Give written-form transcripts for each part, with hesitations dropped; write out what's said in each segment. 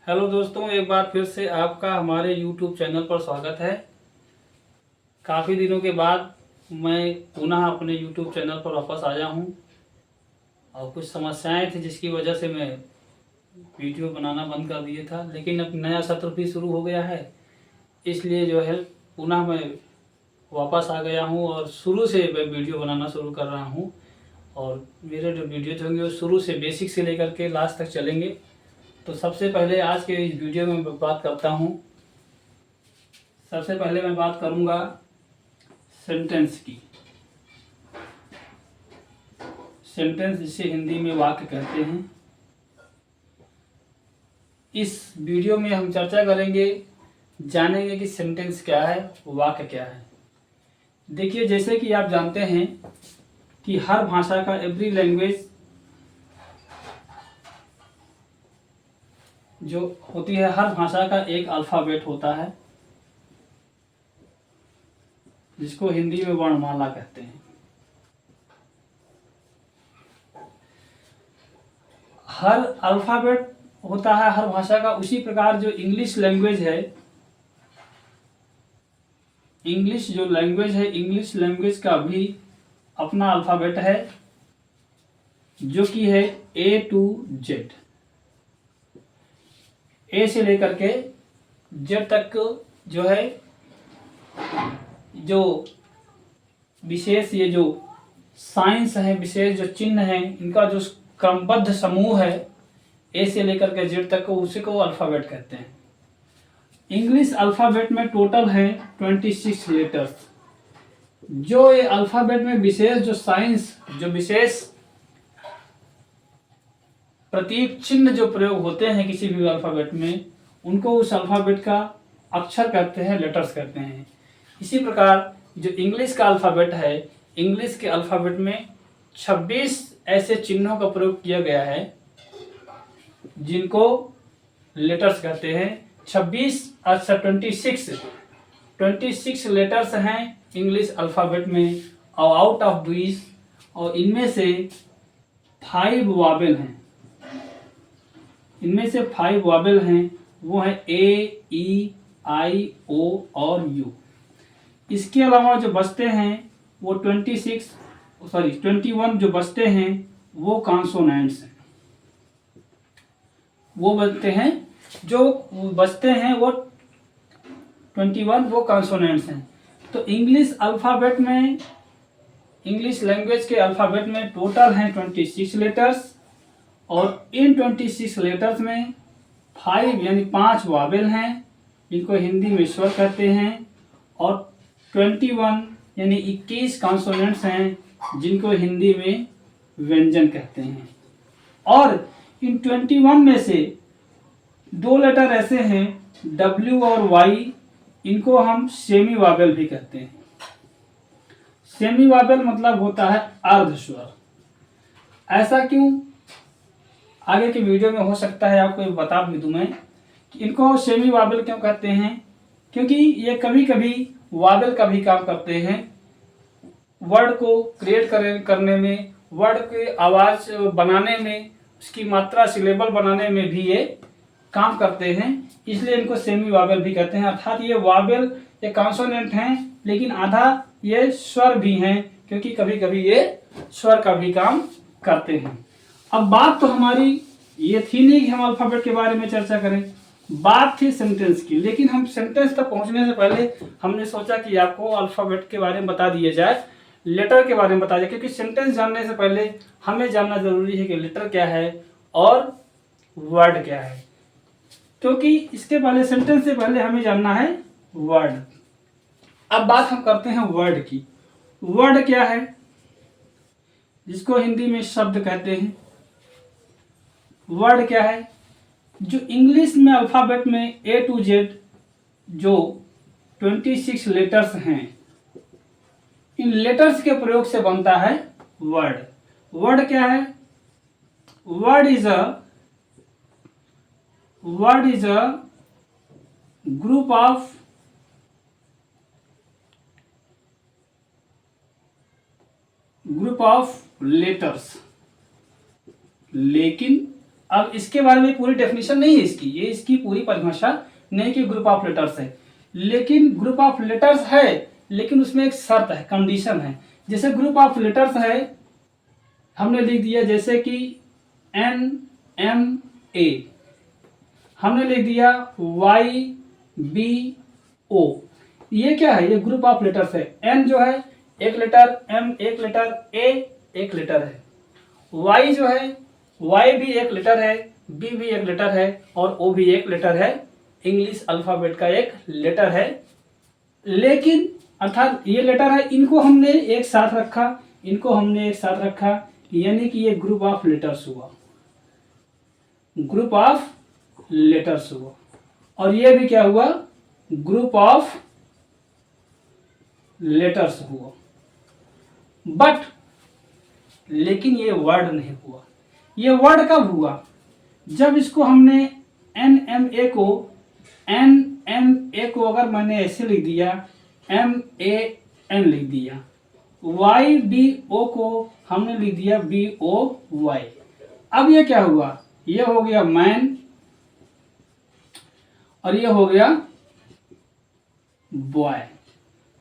Hello दोस्तों, एक बार फिर से आपका हमारे YouTube चैनल पर स्वागत है। काफ़ी दिनों के बाद मैं पुनः अपने YouTube चैनल पर वापस आया हूं और कुछ समस्याएं थी जिसकी वजह से मैं वीडियो बनाना बंद कर दिया था, लेकिन अब नया सत्र भी शुरू हो गया है, इसलिए जो है पुनः मैं वापस आ गया हूं और शुरू से मैं वीडियो बनाना शुरू कर रहा हूं। और मेरे जो वीडियोज होंगे वो शुरू से बेसिक से लेकर के लास्ट तक चलेंगे। तो सबसे पहले आज के इस वीडियो में मैं बात करता हूं। सबसे पहले मैं बात करूंगा सेंटेंस की। सेंटेंस जिसे हिंदी में वाक्य कहते हैं। इस वीडियो में हम चर्चा करेंगे, जानेंगे कि सेंटेंस क्या है, वाक्य क्या है। देखिए, जैसे कि आप जानते हैं कि हर भाषा का, एवरी लैंग्वेज जो होती है, हर भाषा का एक अल्फ़ाबेट होता है जिसको हिंदी में वर्णमाला कहते हैं। हर अल्फ़ाबेट होता है हर भाषा का। उसी प्रकार जो इंग्लिश लैंग्वेज है, इंग्लिश जो लैंग्वेज है, इंग्लिश लैंग्वेज का भी अपना अल्फ़ाबेट है जो कि है A to Z। ए से लेकर के जेड तक जो है, जो विशेष ये जो साइंस है, विशेष जो चिन्ह है, इनका जो क्रमबद्ध समूह है ए से लेकर के जेड तक को, उसी को अल्फ़ाबेट कहते हैं। इंग्लिश अल्फ़ाबेट में टोटल है 26 लेटर्स। जो ये अल्फ़ाबेट में विशेष जो साइंस, जो विशेष प्रतीक चिन्ह जो प्रयोग होते हैं किसी भी अल्फ़ाबेट में, उनको उस अल्फ़ाबेट का अक्षर कहते हैं, लेटर्स कहते हैं। इसी प्रकार जो इंग्लिश का अल्फ़ाबेट है, इंग्लिश के अल्फ़ाबेट में 26 ऐसे चिन्हों का प्रयोग किया गया है जिनको लेटर्स कहते हैं। 26 लेटर्स हैं इंग्लिश अल्फ़ाबेट में, और आउट ऑफ दिस, और इनमें से 5 वॉवेल हैं। इनमें से 5 वॉवेल हैं, वो है ए, ई, आई, ओ और यू। इसके अलावा जो बचते हैं वो 21 जो बचते हैं वो कॉन्सोनेंट्स हैं। वो बचते हैं वो 21 वो कॉन्सोनेंट्स हैं। तो इंग्लिश अल्फ़ाबेट में, इंग्लिश लैंग्वेज के अल्फ़ाबेट में टोटल हैं 26 लेटर्स, और इन 26 लेटर्स में 5 यानी 5 वावेल हैं जिनको हिंदी में स्वर कहते हैं, और 21 यानी 21 कॉन्सोनेंट्स हैं जिनको हिंदी में व्यंजन कहते हैं। और इन 21 में से 2 लेटर ऐसे हैं W और Y, इनको हम सेमी वावेल भी कहते हैं। सेमी वावेल मतलब होता है अर्ध स्वर। ऐसा क्यों, आगे के वीडियो में हो सकता है आपको बता भी दूं मैं कि इनको सेमी वावेल क्यों कहते हैं। क्योंकि ये कभी कभी वावेल का भी काम करते हैं। वर्ड को क्रिएट करने में, वर्ड की आवाज़ बनाने में, उसकी मात्रा, सिलेबल बनाने में भी ये काम करते हैं, इसलिए इनको सेमी वावेल भी कहते हैं। अर्थात ये वावेल, ये कॉन्सोनेंट हैं, लेकिन आधा ये स्वर भी हैं, क्योंकि कभी कभी ये स्वर का भी काम करते हैं। अब बात तो हमारी ये थी नहीं कि हम अल्फ़ाबेट के बारे में चर्चा करें, बात थी सेंटेंस की। लेकिन हम सेंटेंस तक पहुंचने से पहले हमने सोचा कि आपको अल्फ़ाबेट के बारे में बता दिया जाए, लेटर के बारे में बताया जाए, क्योंकि सेंटेंस जानने से पहले हमें जानना जरूरी है कि लेटर क्या है और वर्ड क्या है। क्योंकि इसके पहले, सेंटेंस से पहले हमें जानना है वर्ड। अब बात हम करते हैं वर्ड की। वर्ड क्या है, जिसको हिंदी में शब्द कहते हैं। वर्ड क्या है, जो इंग्लिश में अल्फ़ाबेट में A to Z जो 26 लेटर्स हैं, इन लेटर्स के प्रयोग से बनता है वर्ड। वर्ड क्या है, word is a group of letters. लेकिन अब इसके बारे में पूरी डेफिनेशन नहीं है इसकी, ये इसकी पूरी परिभाषा नहीं कि ग्रुप ऑफ लेटर्स है, लेकिन ग्रुप ऑफ लेटर्स है, लेकिन उसमें एक शर्त है, कंडीशन है। जैसे ग्रुप ऑफ लेटर्स है, हमने लिख दिया जैसे कि NMA, हमने लिख दिया YBO, ये क्या है? ये ग्रुप ऑफ लेटर्स है। N जो है एक लेटर, M एक लेटर, A एक लेटर है, Y जो है Y भी एक लेटर है, B भी एक लेटर है और O भी एक लेटर है, इंग्लिश अल्फाबेट का एक लेटर है। लेकिन अर्थात ये लेटर है, इनको हमने एक साथ रखा, इनको हमने एक साथ रखा, यानी कि ये ग्रुप ऑफ लेटर्स हुआ, ग्रुप ऑफ लेटर्स हुआ। और ये भी क्या हुआ? ग्रुप ऑफ लेटर्स हुआ। बट लेकिन ये वर्ड नहीं हुआ। ये वर्ड कब हुआ? जब इसको हमने NMA को अगर मैंने ऐसे लिख दिया, MAN लिख दिया, YBO को हमने लिख दिया BOY। अब ये क्या हुआ? ये हो गया मैन और ये हो गया बॉय।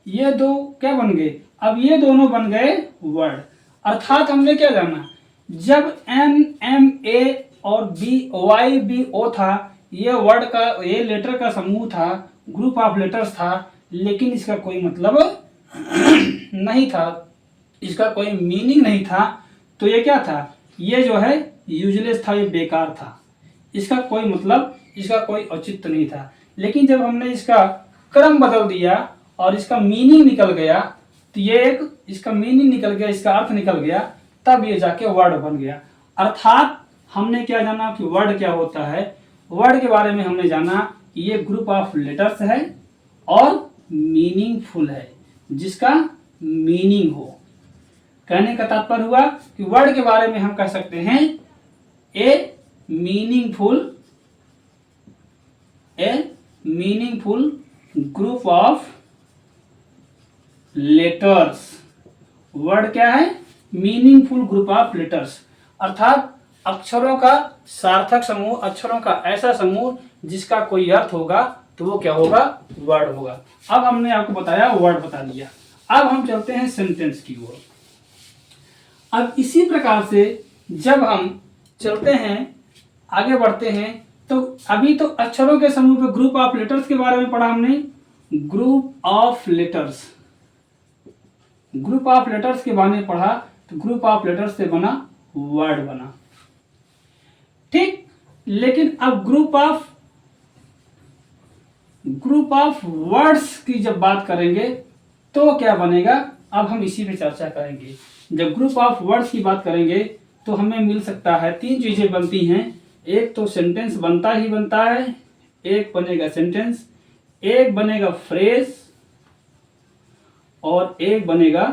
ये दो क्या बन गए? अब ये दोनों बन गए वर्ड। अर्थात हमने क्या जाना? जब NMA और YBO था, ये वर्ड का, ये लेटर का समूह था, ग्रुप ऑफ लेटर्स था, लेकिन इसका कोई मतलब नहीं था, इसका कोई मीनिंग नहीं था। तो ये क्या था? ये जो है यूजलेस था, ये बेकार था, इसका कोई मतलब, इसका कोई औचित्य नहीं था। लेकिन जब हमने इसका क्रम बदल दिया और इसका मीनिंग निकल गया, तो ये एक, इसका मीनिंग निकल गया, इसका अर्थ निकल गया, तब ये जाके वर्ड बन गया। अर्थात हमने क्या जाना कि वर्ड क्या होता है? वर्ड के बारे में हमने जाना कि ये ग्रुप ऑफ लेटर्स है और मीनिंगफुल है, जिसका मीनिंग हो। कहने का तात्पर्य हुआ कि वर्ड के बारे में हम कह सकते हैं ए meaningful group of letters. Word क्या है? मीनिंगफुल ग्रुप ऑफ लेटर्स, अर्थात अक्षरों का सार्थक समूह, अक्षरों का ऐसा समूह जिसका कोई अर्थ होगा, तो वो क्या होगा? वर्ड होगा। अब हमने आपको बताया, वर्ड बता दिया। अब हम चलते हैं सेंटेंस की ओर। अब इसी प्रकार से जब हम चलते हैं, आगे बढ़ते हैं, तो अभी तो अक्षरों के समूह पे ग्रुप ऑफ लेटर्स के बारे में पढ़ा हमने। Group of letters, group of letters के बारे में पढ़ा, तो ग्रुप ऑफ लेटर्स से बना वर्ड बना, ठीक। लेकिन अब ग्रुप ऑफ वर्ड्स की जब बात करेंगे तो क्या बनेगा? अब हम इसी पे चर्चा करेंगे। जब ग्रुप ऑफ वर्ड्स की बात करेंगे तो हमें मिल सकता है, तीन चीजें बनती हैं। एक तो सेंटेंस बनता ही बनता है, एक बनेगा सेंटेंस, एक बनेगा फ्रेज और एक बनेगा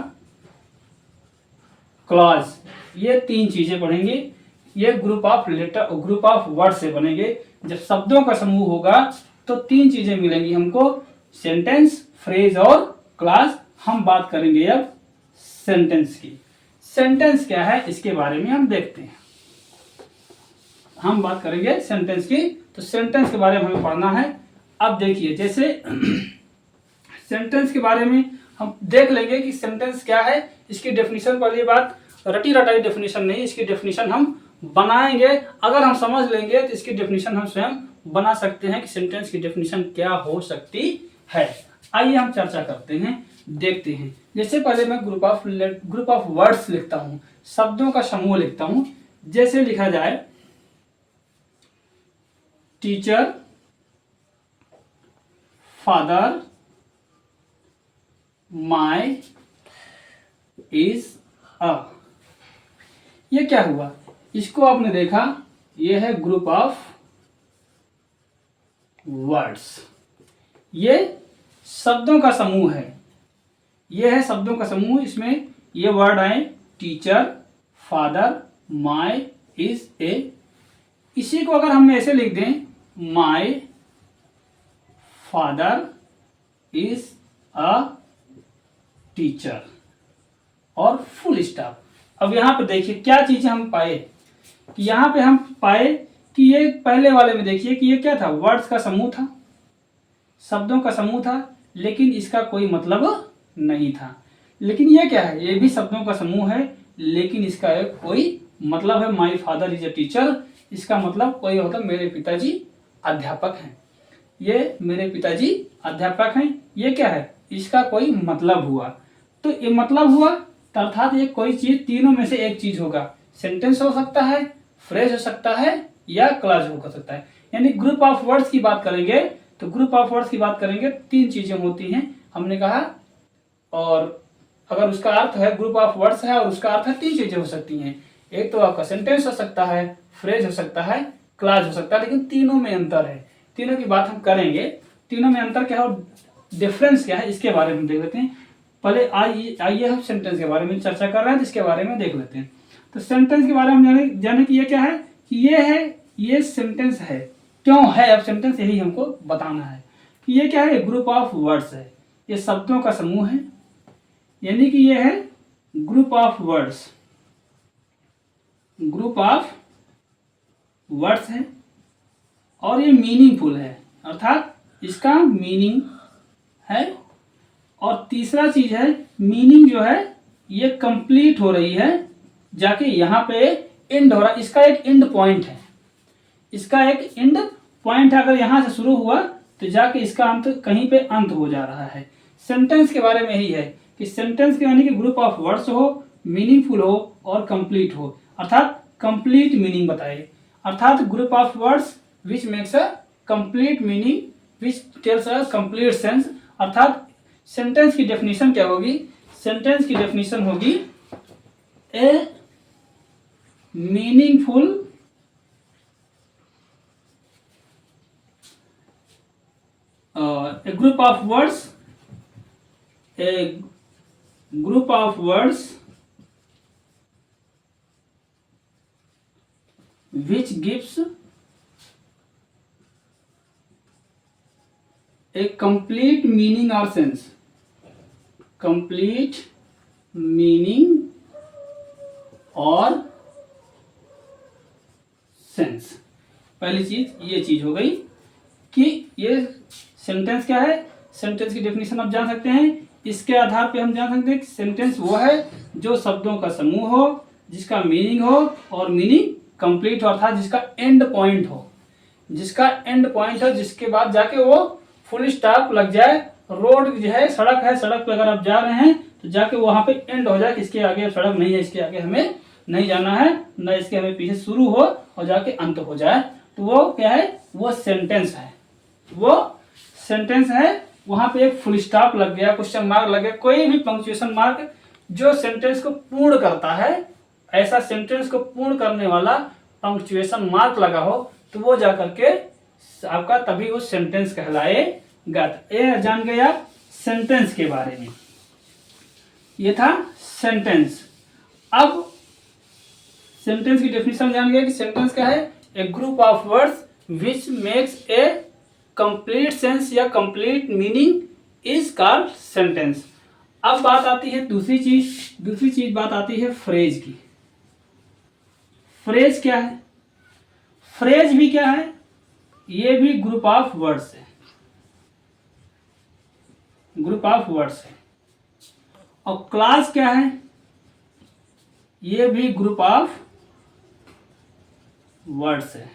क्लॉज। ये तीन चीजें पढ़ेंगे, ये ग्रुप ऑफ वर्ड से बनेंगे। जब शब्दों का समूह होगा तो तीन चीजें मिलेंगी हमको, सेंटेंस, फ्रेज और क्लॉज। हम बात करेंगे अब सेंटेंस की। सेंटेंस क्या है इसके बारे में हम देखते हैं। हम बात करेंगे सेंटेंस की, तो सेंटेंस के बारे में हमें पढ़ना है। अब देखिए, जैसे सेंटेंस के बारे में हम देख लेंगे कि सेंटेंस क्या है। इसकी डेफिनेशन पर, ये बात रटी रटाई डेफिनेशन नहीं, इसकी डेफिनेशन हम बनाएंगे। अगर हम समझ लेंगे तो इसकी डेफिनेशन हम स्वयं बना सकते हैं कि सेंटेंस की डेफिनेशन क्या हो सकती है। आइए हम चर्चा करते हैं, देखते हैं। जैसे पहले मैं ग्रुप ऑफ वर्ड्स लिखता हूं, शब्दों का समूह लिखता हूं। जैसे लिखा जाए टीचर, फादर, माई, इज, अ। ये क्या हुआ? इसको आपने देखा, ये है ग्रुप ऑफ वर्ड्स। ये शब्दों का समूह है, ये है शब्दों का समूह। इसमें ये वर्ड आए टीचर, फादर, माई, इज, ए। इसी को अगर हम ऐसे लिख दें, my father is a teacher और फुल स्टॉप। अब यहां पर देखिए क्या चीजें हम पाए। कि यहाँ पे हम पाए कि ये पहले वाले में देखिए कि ये क्या था, वर्ड्स का समूह था, शब्दों का समूह था, लेकिन इसका कोई मतलब नहीं था। लेकिन ये क्या है, ये भी शब्दों का समूह है, लेकिन इसका एक कोई मतलब है। My father is a teacher, इसका मतलब कोई होता मेरे पिताजी अध्यापक हैं, ये मेरे पिताजी अध्यापक हैं। ये क्या है, इसका कोई मतलब हुआ। तो ये मतलब हुआ तो अर्थात ये कोई चीज, तीनों में से एक चीज होगा। सेंटेंस हो सकता है, फ्रेज हो सकता है, या क्लॉज हो सकता है। यानी ग्रुप ऑफ वर्ड्स की बात करेंगे तो ग्रुप ऑफ वर्ड्स की बात करेंगे, तीन चीजें होती हैं हमने कहा। और अगर उसका अर्थ है, ग्रुप ऑफ वर्ड्स है और उसका अर्थ है, तीन चीजें हो सकती हैं। एक तो आपका सेंटेंस हो सकता है, फ्रेज हो सकता है, क्लॉज हो सकता है, लेकिन तीनों में अंतर है। तीनों की बात हम करेंगे, तीनों में अंतर क्या है, डिफरेंस क्या है, इसके बारे में देख लेते हैं। पहले आइए हम सेंटेंस के बारे में चर्चा कर रहे हैं, तो इसके बारे में देख लेते हैं। तो सेंटेंस के बारे में जाने कि ये क्या है, कि ये है, ये सेंटेंस है। क्यों है, अब सेंटेंस यही हमको बताना है कि ये क्या है, ग्रुप ऑफ वर्ड्स है, ये शब्दों का समूह है। यानी कि ये है group of words, group of words है, और ये मीनिंगफुल है, अर्थात इसका मीनिंग है। और तीसरा चीज है, मीनिंग जो है ये कंप्लीट हो रही है, जाके यहाँ पे एंड हो रहा है, इसका एक एंड पॉइंट है, इसका एक एंड पॉइंट है। अगर यहाँ से शुरू हुआ तो जाके इसका अंत कहीं पे अंत हो जा रहा है। सेंटेंस के बारे में यही है कि सेंटेंस के यानी कि ग्रुप ऑफ वर्ड्स हो, मीनिंगफुल हो और कंप्लीट हो, अर्थात कंप्लीट मीनिंग बताए। अर्थात group of words which makes a complete meaning, which tells a complete sense. अर्थात सेंटेंस की डेफिनेशन क्या होगी, सेंटेंस की डेफिनेशन होगी ए meaningful a group of words, a group of words which gives a complete meaning or sense, complete meaning और sense. पहली चीज ये चीज हो गई कि ये सेंटेंस क्या है, सेंटेंस की डेफिनेशन आप जान सकते हैं। इसके आधार पे हम जान सकते हैं कि सेंटेंस वो है जो शब्दों का समूह हो, जिसका मीनिंग हो और मीनिंग कंप्लीट हो, अर्थात जिसका एंड पॉइंट हो, जिसका एंड पॉइंट हो, जिसके बाद जाके वो फुल स्टॉप लग जाए। रोड जो है, सड़क है, सड़क पे अगर आप जा रहे हैं तो जाके वहां पे एंड हो जाए, इसके आगे सड़क नहीं है, इसके आगे हमें नहीं जाना है, न इसके हमें पीछे शुरू हो और जाके अंत हो जाए, तो वो क्या है, वो सेंटेंस है, वो सेंटेंस है। वहां पे एक फुल स्टॉप लग गया, क्वेश्चन मार्क लग गया, कोई भी पंक्चुएशन मार्क जो सेंटेंस को पूर्ण करता है, ऐसा सेंटेंस को पूर्ण करने वाला पंक्चुएशन मार्क लगा हो, तो वो जाकर के आपका तभी वो सेंटेंस कहलाएगा। ये जान गए आप सेंटेंस के बारे में, ये था सेंटेंस। अब सेंटेंस की डेफिनेशन जान गए कि सेंटेंस क्या है, a group of words which makes a complete sense या complete meaning is called sentence. अब बात आती है दूसरी चीज बात आती है फ्रेज की। फ्रेज क्या है, फ्रेज भी क्या है, ये भी ग्रुप ऑफ वर्ड्स है, ग्रुप ऑफ वर्ड्स है। और क्लास क्या है, ये भी ग्रुप ऑफ वर्ड्स है।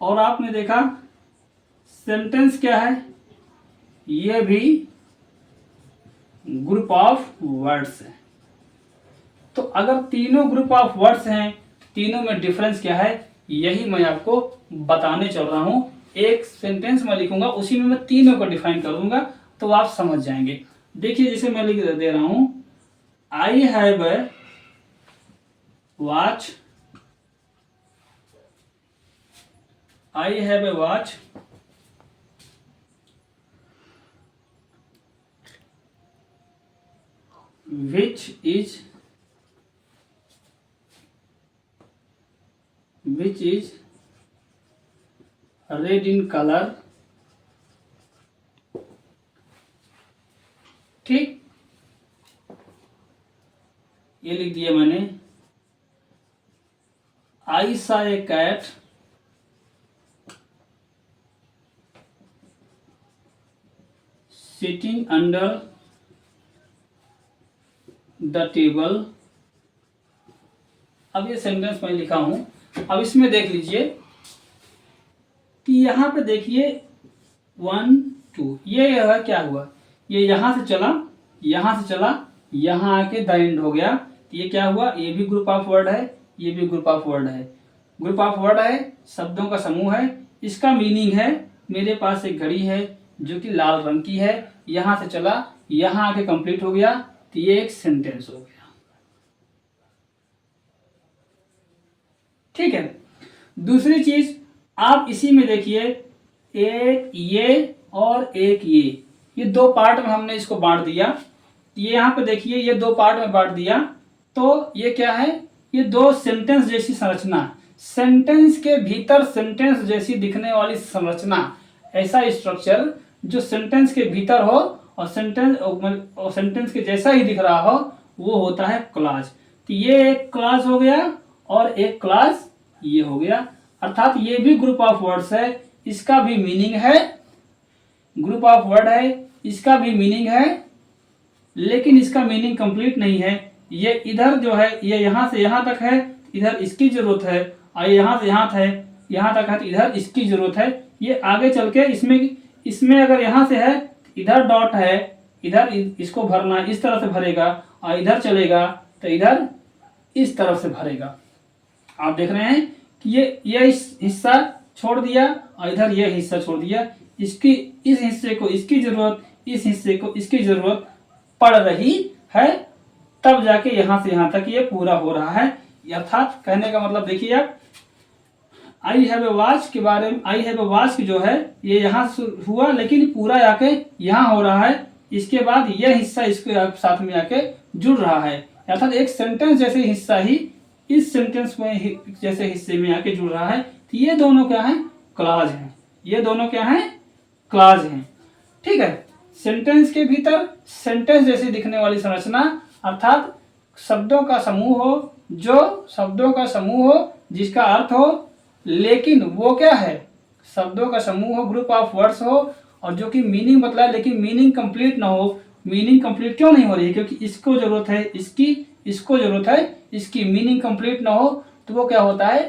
और आपने देखा सेंटेंस क्या है, ये भी ग्रुप ऑफ वर्ड्स है। तो अगर तीनों ग्रुप ऑफ वर्ड्स हैं, तीनों में डिफरेंस क्या है, यही मैं आपको बताने चल रहा हूं। एक सेंटेंस में लिखूंगा, उसी में मैं तीनों को डिफाइन कर दूंगा, तो आप समझ जाएंगे। देखिए, जैसे मैं लिख दे रहा हूं, I have a watch, I have a watch which is red in color। ठीक, ये लिख दिया मैंने। I saw a cat sitting under the table. अब ये सेंटेंस मैं लिखा हूं, अब इसमें देख लीजिए कि यहां पे देखिए 1 2, ये क्या हुआ, ये यहां से चला, यहां से चला, यहां आके द एंड हो गया। ये क्या हुआ, ये भी ग्रुप ऑफ वर्ड है, ये भी ग्रुप ऑफ वर्ड है। ग्रुप ऑफ वर्ड है, शब्दों का समूह है। इसका मीनिंग है मेरे पास एक घड़ी है जो कि लाल रंग की है, यहां से चला, यहां आके कंप्लीट हो गया, तो ये एक सेंटेंस हो गया। ठीक है। दूसरी चीज आप इसी में देखिए, एक ये और एक ये दो पार्ट में हमने इसको बांट दिया। ये यहाँ पे देखिए, ये दो पार्ट में बांट दिया, तो ये क्या है, ये दो सेंटेंस जैसी संरचना, सेंटेंस के भीतर सेंटेंस जैसी दिखने वाली संरचना, ऐसा स्ट्रक्चर जो सेंटेंस के भीतर हो और सेंटेंस के जैसा ही दिख रहा हो, वो होता है क्लॉज। तो ये एक क्लॉज हो गया और एक क्लॉज ये हो गया, अर्थात ये भी ग्रुप ऑफ वर्ड्स है, इसका भी मीनिंग है, ग्रुप ऑफ वर्ड है, इसका भी मीनिंग है, लेकिन इसका मीनिंग कंप्लीट नहीं है। ये इधर जो है, ये यहां से यहां तक है, इधर इसकी जरूरत है, और यहां से यहां तक है, तो इधर इसकी जरूरत है। ये आगे चल के इसमें अगर यहां से है, इधर डॉट है, इधर इसको भरना, इस तरह से भरेगा, और इधर चलेगा तो इधर इस तरफ से भरेगा। आप देख रहे हैं कि ये इस हिस्सा छोड़ दिया और इधर ये हिस्सा छोड़ दिया, इसकी इस हिस्से को इसकी जरूरत, इस हिस्से को इसकी जरूरत पड़ रही है, तब जाके यहां से यहां तक ये पूरा हो रहा है। अर्थात कहने का मतलब देखिए आप, आई हैव ए वॉच के बारे में, आई हैव ए वॉच जो है ये यहां हुआ, लेकिन पूरा आके यहां हो रहा है, इसके बाद यह हिस्सा इसके साथ में आके जुड़ रहा है, अर्थात एक सेंटेंस जैसे हिस्सा ही इस सेंटेंस में जैसे हिस्से में आके जुड़ रहा है। तो ये दोनों क्या है, क्लॉज हैं, ये दोनों क्या है, क्लॉज हैं। ठीक है। सेंटेंस के भीतर सेंटेंस जैसी दिखने वाली संरचना, अर्थात शब्दों का समूह हो, जो शब्दों का समूह हो जिसका अर्थ हो, लेकिन वो क्या है, शब्दों का समूह हो, ग्रुप ऑफ वर्ड्स हो, और जो कि मीनिंग बतलाए लेकिन मीनिंग कंप्लीट ना हो। मीनिंग कंप्लीट क्यों नहीं हो रही है, क्योंकि इसको जरूरत है इसकी, इसको जरूरत है इसकी, मीनिंग कंप्लीट ना हो तो वो क्या होता है,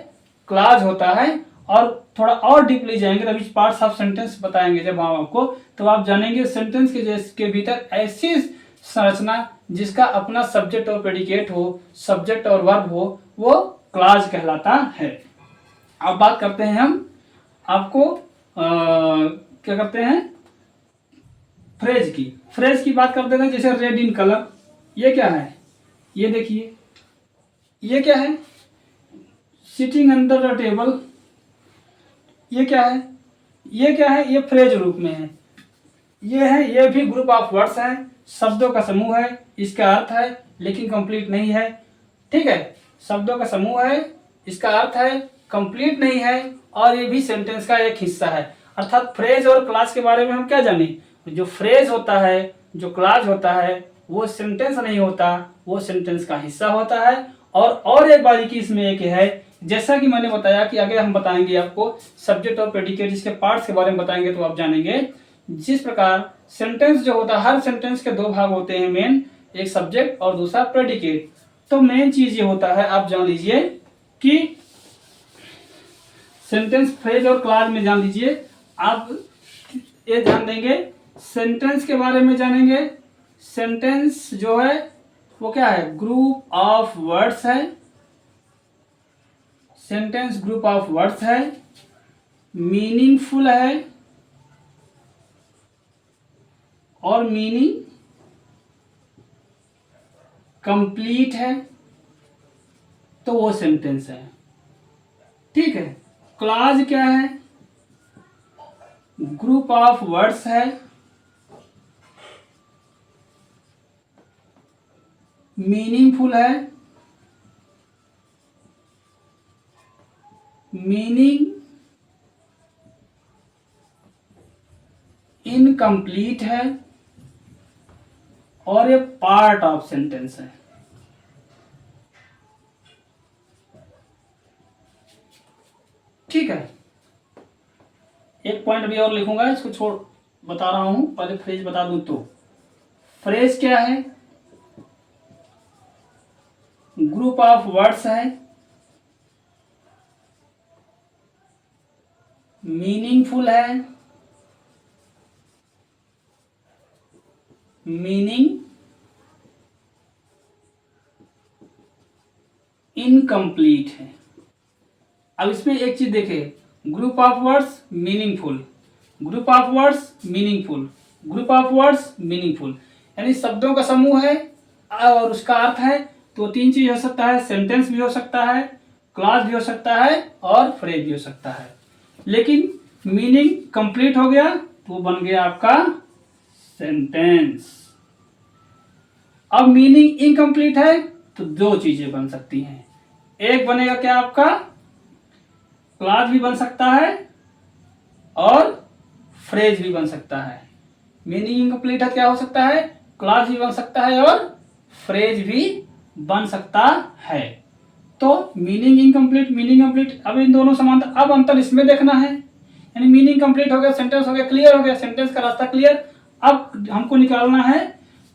क्लॉज होता है। और थोड़ा और डीपली जाएंगे, अभी पार्ट्स ऑफ सेंटेंस बताएंगे जब हम आपको, तो आप जानेंगे सेंटेंस के भीतर ऐसी संरचना जिसका अपना सब्जेक्ट और प्रेडिकेट हो, सब्जेक्ट और वर्ब हो, वो क्लॉज कहलाता है। अब बात करते हैं हम आपको क्या करते हैं, फ्रेज की बात करते हैं। जैसे रेड इन कलर, ये क्या है, ये देखिए, ये क्या है, सिटिंग अंडर द टेबल, ये क्या है, ये क्या है, ये फ्रेज रूप में है, ये है, ये भी ग्रुप ऑफ वर्ड्स है, शब्दों का समूह है, इसका अर्थ है लेकिन कंप्लीट नहीं है। ठीक है, शब्दों का समूह है, इसका अर्थ है, कंप्लीट नहीं है, और ये भी सेंटेंस का एक हिस्सा है। अर्थात फ्रेज और क्लॉज के बारे में हम क्या जाने, जो फ्रेज होता है, जो क्लॉज होता है, वो सेंटेंस नहीं होता, वो सेंटेंस का हिस्सा होता है। और एक बारीकी इसमें एक है, जैसा कि मैंने बताया कि आगे हम बताएंगे आपको सब्जेक्ट और प्रेडिकेट, इसके पार्ट्स के बारे में बताएंगे तो आप जानेंगे। जिस प्रकार सेंटेंस जो होता है, हर सेंटेंस के दो भाग होते हैं, मेन, एक सब्जेक्ट और दूसरा प्रेडिकेट। तो मेन चीज ये होता है, आप जान लीजिए कि सेंटेंस फ्रेज और क्लॉज में जान लीजिए, आप ये ध्यान देंगे, सेंटेंस के बारे में जानेंगे। सेंटेंस जो है वो क्या है, ग्रुप ऑफ वर्ड्स है, सेंटेंस ग्रुप ऑफ वर्ड्स है, मीनिंगफुल है और मीनिंग कंप्लीट है, तो वो सेंटेंस है। ठीक है। क्लॉज क्या है, ग्रुप ऑफ वर्ड्स है, मीनिंगफुल है, मीनिंग इनकम्प्लीट है, और ये पार्ट ऑफ सेंटेंस है। ठीक है, एक पॉइंट भी और लिखूंगा, इसको छोड़ बता रहा हूं, पहले फ्रेज बता दूं। तो फ्रेज क्या है? ग्रुप ऑफ वर्ड्स है, मीनिंगफुल है, मीनिंग इनकम्प्लीट है। अब इसमें एक चीज देखे, group of words meaningful, group of words meaningful, group of words meaningful, यानी शब्दों का समूह है और उसका अर्थ है। तो तीन चीज हो सकता है, सेंटेंस भी हो सकता है, क्लॉज भी हो सकता है और फ्रेज भी हो सकता है। लेकिन मीनिंग कंप्लीट हो गया तो बन गया आपका सेंटेंस। अब मीनिंग इनकम्प्लीट है तो दो चीजें बन सकती हैं, एक बनेगा क्या आपका, क्लॉज भी बन सकता है और फ्रेज भी बन सकता है। मीनिंग इनकम्प्लीट है, क्या हो सकता है, क्लॉज भी बन सकता है और फ्रेज भी बन सकता है। तो मीनिंग इनकम्प्लीट, मीनिंग कंप्लीट, अब इन दोनों समानता। अब अंतर इसमें देखना है, यानी मीनिंग कंप्लीट हो गया, सेंटेंस हो गया, क्लियर हो गया, सेंटेंस का रास्ता क्लियर। अब हमको निकालना है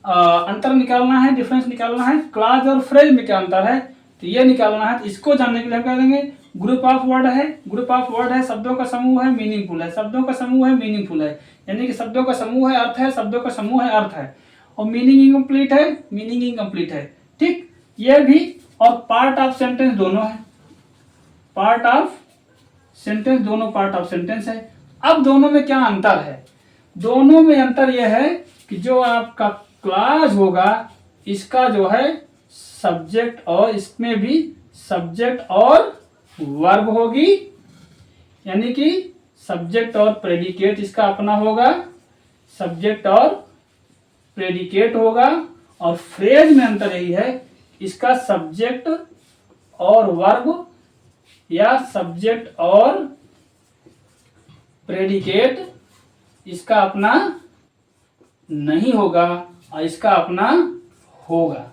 अंतर निकालना है, डिफरेंस निकालना है, क्लॉज और फ्रेज में क्या अंतर है, तो ये निकालना है। तो इसको जानने के लिए हम कह देंगे ग्रुप ऑफ वर्ड है, ग्रुप ऑफ वर्ड है, शब्दों का समूह है, मीनिंगफुल है, शब्दों का समूह है, मीनिंगफुल है, यानी कि शब्दों का समूह है, अर्थ है, शब्दों का समूह है, अर्थ है। और मीनिंग इनकम्प्लीट है, मीनिंग इनकम्प्लीट है, ठीक, ये भी। और पार्ट ऑफ सेंटेंस दोनों है, पार्ट ऑफ सेंटेंस, दोनों पार्ट ऑफ सेंटेंस है। अब दोनों में क्या अंतर है, दोनों में अंतर यह है कि जो आपका क्लॉज होगा इसका जो है सब्जेक्ट, और इसमें भी सब्जेक्ट और वर्ब होगी, यानी कि सब्जेक्ट और प्रेडिकेट इसका अपना होगा, सब्जेक्ट और प्रेडिकेट होगा। और फ्रेज में अंतर यही है, इसका सब्जेक्ट और वर्ब या सब्जेक्ट और प्रेडिकेट इसका अपना नहीं होगा और इसका अपना होगा।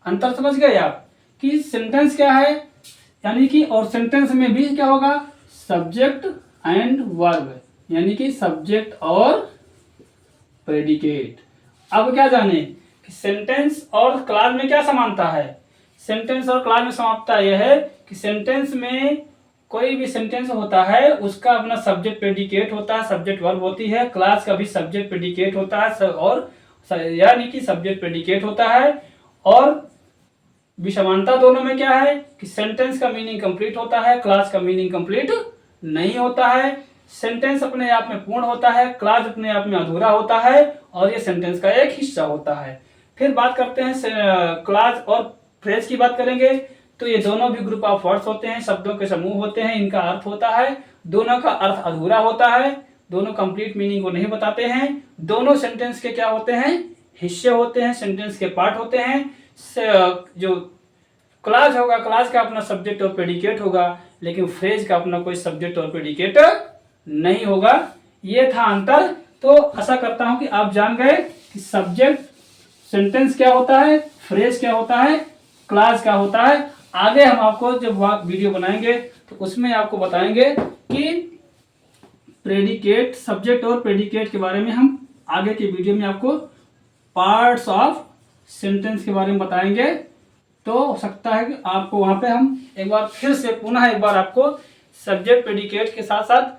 अंतर समझ गए आप कि सेंटेंस क्या है, यानी कि और सेंटेंस में भी क्या होगा, सब्जेक्ट एंड वर्ब, यानी कि सब्जेक्ट और प्रेडिकेट। अब क्या जाने कि सेंटेंस और क्लॉज में क्या समानता है। सेंटेंस और क्लॉज में समानता यह है कि सेंटेंस में कोई भी सेंटेंस होता है उसका अपना सब्जेक्ट प्रेडिकेट होता है, सब्जेक्ट वर्ब होती है, क्लॉज का भी सब्जेक्ट प्रेडिकेट होता है और यानी कि सब्जेक्ट प्रेडिकेट होता है। और विषमानता दोनों में क्या है कि सेंटेंस का मीनिंग कंप्लीट होता है, क्लॉज का मीनिंग कंप्लीट नहीं होता है। सेंटेंस अपने आप में पूर्ण होता है, क्लॉज अपने आप में अधूरा होता है और ये सेंटेंस का एक हिस्सा होता है। फिर बात करते हैं क्लॉज और फ्रेज की बात करेंगे तो ये दोनों भी ग्रुप ऑफ वर्ड्स होते हैं, शब्दों के समूह होते हैं, इनका अर्थ होता है, दोनों का अर्थ अधूरा होता है, दोनों कंप्लीट मीनिंग को नहीं बताते हैं, दोनों सेंटेंस के क्या होते हैं, हिस्से होते हैं, सेंटेंस के पार्ट होते हैं। जो क्लॉज होगा, क्लॉज का अपना सब्जेक्ट और प्रेडिकेट होगा, लेकिन फ्रेज का अपना कोई सब्जेक्ट और प्रेडिकेट नहीं होगा। ये था अंतर। तो आशा करता हूं कि आप जान गए कि सब्जेक्ट सेंटेंस क्या होता है, फ्रेज क्या होता है, क्लॉज क्या होता है। आगे हम आपको जब वीडियो बनाएंगे तो उसमें आपको बताएंगे कि प्रेडिकेट, सब्जेक्ट और प्रेडिकेट के बारे में हम आगे के वीडियो में आपको पार्ट्स ऑफ सेंटेंस के बारे में बताएंगे। तो हो सकता है कि आपको वहां पे हम एक बार फिर से पुनः एक बार आपको सब्जेक्ट प्रेडिकेट के साथ साथ